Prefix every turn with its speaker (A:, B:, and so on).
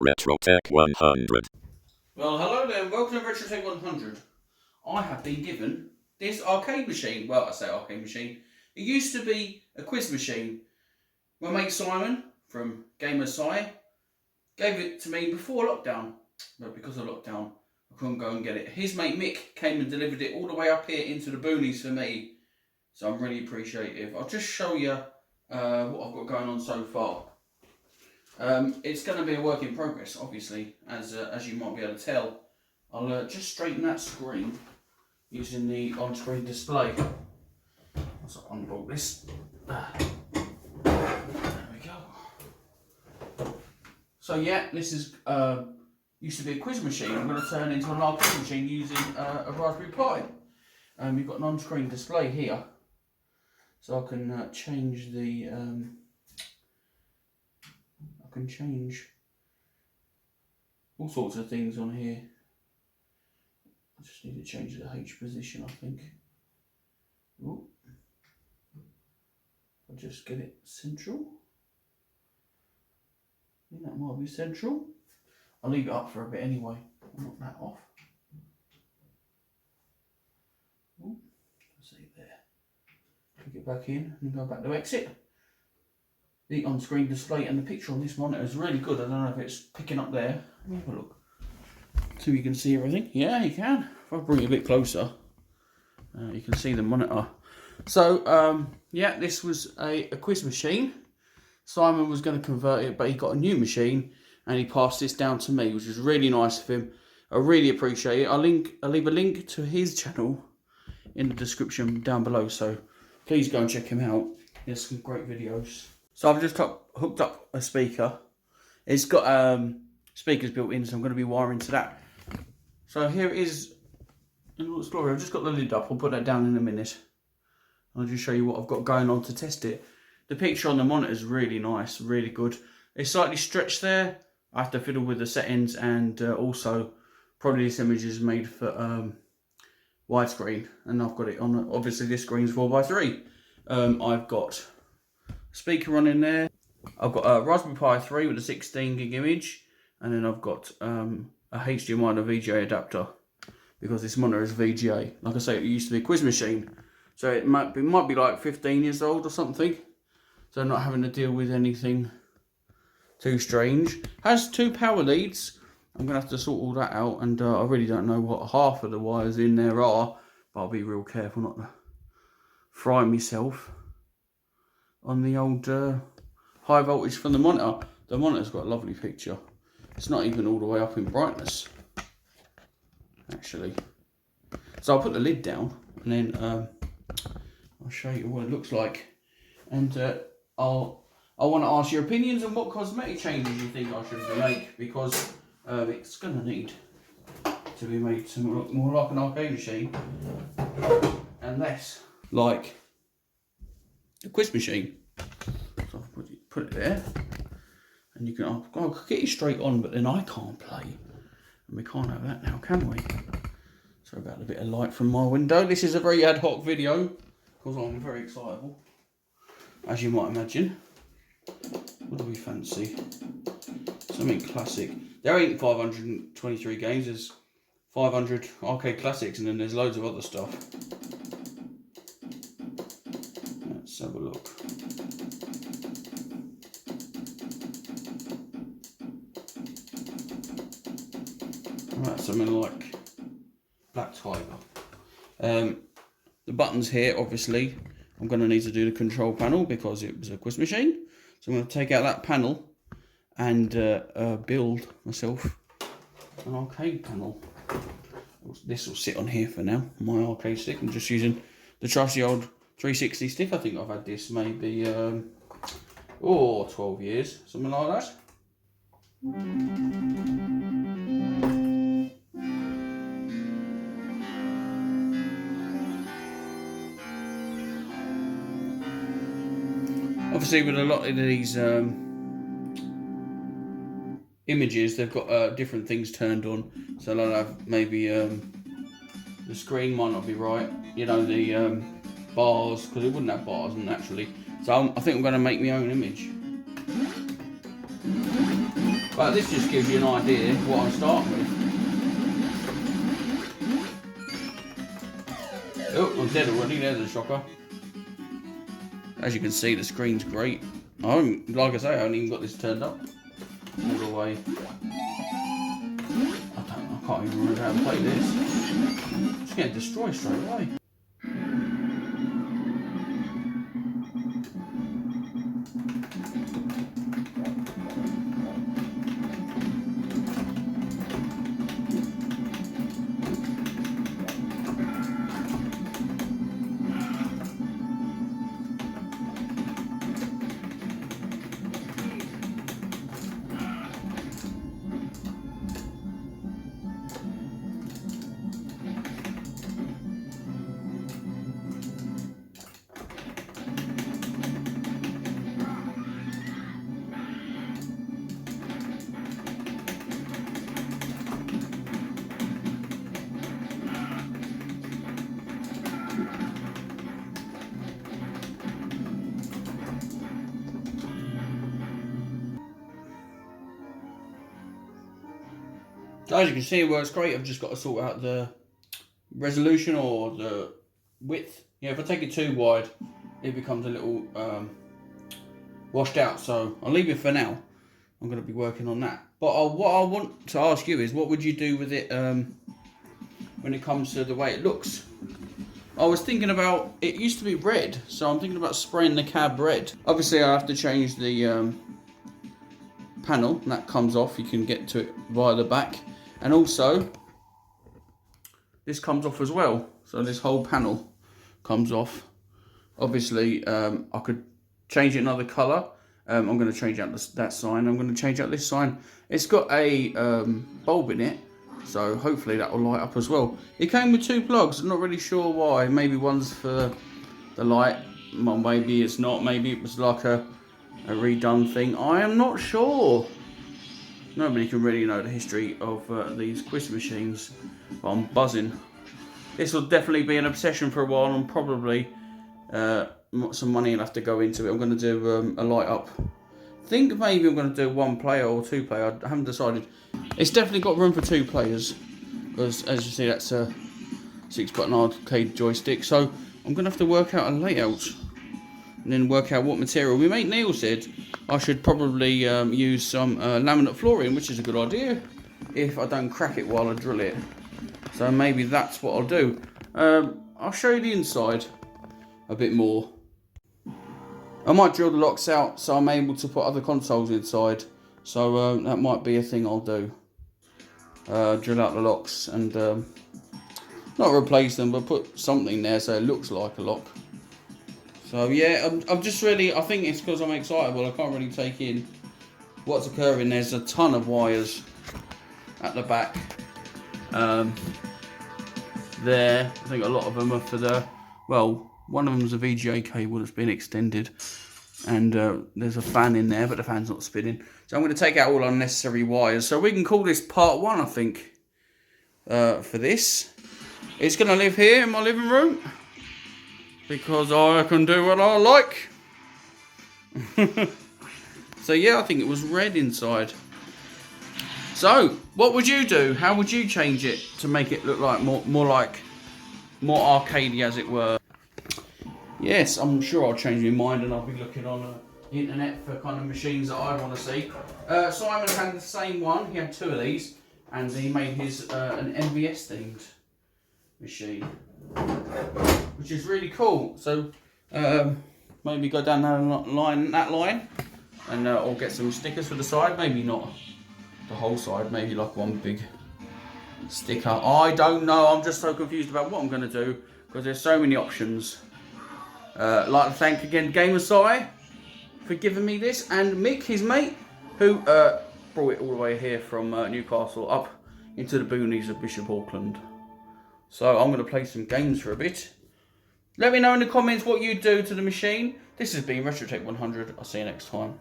A: RetroTech 100.
B: Well, hello there, and welcome to RetroTech 100. I have been given this arcade machine. Well, I say arcade machine. It used to be a quiz machine. My mate Simon from Gamersci gave it to me before lockdown. But because of lockdown, I couldn't go and get it. His mate Mick came and delivered it all the way up here into the boonies for me. So I'm really appreciative. I'll just show you what I've got going on so far. It's going to be a work in progress, obviously, as you might be able to tell. I'll just straighten that screen using the on-screen display. Let's unbolt this. There we go. So yeah, this is used to be a quiz machine. I'm going to turn into an arcade machine using a Raspberry Pi. You've got an on-screen display here, so I can change the. I can change all sorts of things on here. I just need to change the H position, I think. Ooh. I'll just get it central. I think that might be central. I'll leave it up for a bit anyway. I'll knock that off. Ooh. Let's see there. Click it back in and go back to exit. The on-screen display and the picture on this monitor is really good. I don't know if it's picking up there. Let me have a look. So you can see everything. Yeah, you can. If I bring it a bit closer, you can see the monitor. So, yeah, this was a quiz machine. Simon was going to convert it, but he got a new machine and he passed this down to me, which is really nice of him. I really appreciate it. I'll leave a link to his channel in the description down below. So please go and check him out. He has some great videos. So I've just hooked up a speaker. It's got speakers built in, so I'm going to be wiring to that. So here it is in all its glory. I've just got the lid up. I'll put that down in a minute. I'll just show you what I've got going on to test it. The picture on the monitor is really nice, really good. It's slightly stretched there. I have to fiddle with the settings, and also probably this image is made for widescreen, and I've got it on. Obviously, this screen's 4x3. I've got speaker on in there. I've got a Raspberry Pi 3 with a 16 gig image, and then I've got a HDMI and a VGA adapter, because this monitor is VGA. Like I say, it used to be a quiz machine, so it might be like 15 years old or something. So I'm not having to deal with anything too strange. Has two power leads. I'm gonna have to sort all that out, and I really don't know what half of the wires in there are, but I'll be real careful not to fry myself on the old high voltage from the monitor. The monitor's got a lovely picture. It's not even all the way up in brightness, actually. So I'll put the lid down, and then I'll show you what it looks like. And I want to ask your opinions on what cosmetic changes you think I should make, because it's going to need to be made to look more like an arcade machine and less like a quiz machine. So I'll put it there, and you can. I'll get it straight on, but then I can't play, and we can't have that now, can we? Sorry about a bit of light from my window. This is a very ad hoc video because I'm very excitable, as you might imagine. What do we fancy? Something classic. There ain't 523 games. There's 500 arcade classics, and then there's loads of other stuff. Let's have a look. Right, something like Black Tiger. The buttons here, obviously, I'm going to need to do the control panel because it was a quiz machine. So I'm going to take out that panel and build myself an arcade panel. This will sit on here for now, my arcade stick. I'm just using the trusty old 360 stick. I think I've had this maybe 12 years, something like that. Obviously, with a lot of these images, they've got different things turned on. So they'll have maybe the screen might not be right. You know, the bars, because it wouldn't have bars naturally. So I think I'm going to make my own image. But this just gives you an idea what I'm starting with. Oh, I'm dead already. There's a shocker. As you can see, the screen's great. Like I say, I haven't even got this turned up all the way. I can't even remember how to play this. It's getting destroyed straight away. So as you can see, it works great. I've just got to sort out the resolution or the width. Yeah, if I take it too wide, it becomes a little washed out. So I'll leave it for now. I'm going to be working on that. But what I want to ask you is, what would you do with it when it comes to the way it looks? I was thinking about, it used to be red, so I'm thinking about spraying the cab red. Obviously, I have to change the panel, and that comes off. You can get to it via the back. And also, this comes off as well. So this whole panel comes off. Obviously, I could change it another colour. I'm going to change out that sign. I'm going to change out this sign. It's got a bulb in it, so hopefully that will light up as well. It came with 2 plugs. I'm not really sure why. Maybe one's for the light. Well, maybe it's not. Maybe it was like a redone thing. I am not sure. Nobody can really know the history of these quiz machines, but I'm buzzing. This will definitely be an obsession for a while, and probably some money will have to go into it. I'm going to do a light up. I think maybe I'm going to do 1 player or 2 player. I haven't decided. It's definitely got room for 2 players, because as you see, that's a 6-button arcade joystick. So I'm going to have to work out a layout and then work out what material. My mate Neil said I should probably use some laminate flooring, which is a good idea if I don't crack it while I drill it. So maybe that's what I'll do. I'll show you the inside a bit more. I might drill the locks out so I'm able to put other consoles inside. So that might be a thing I'll do. Drill out the locks and not replace them, but put something there so it looks like a lock. So yeah, I'm just really, I think it's because I'm excitable, I can't really take in what's occurring. There's a ton of wires at the back. There, I think a lot of them are for the, well, one of them is a VGA cable that's been extended. And there's a fan in there, but the fan's not spinning. So I'm going to take out all unnecessary wires. So we can call this part 1, I think, for this. It's going to live here in my living room, because I can do what I like. So yeah, I think it was red inside. So, what would you do? How would you change it to make it look like more arcadey, as it were? Yes, I'm sure I'll change my mind, and I'll be looking on the internet for kind of machines that I want to see. Simon had the same one. He had 2 of these, and he made his an MVS themed machine, which is really cool. So maybe go down that line, and or get some stickers for the side. Maybe not the whole side. Maybe like one big sticker. I don't know. I'm just so confused about what I'm going to do, because there's so many options. I'd like to thank again Gamersci for giving me this, and Mick, his mate, who brought it all the way here from Newcastle up into the boonies of Bishop Auckland. So I'm going to play some games for a bit. Let me know in the comments what you do to the machine. This has been RetroTech 100. I'll see you next time.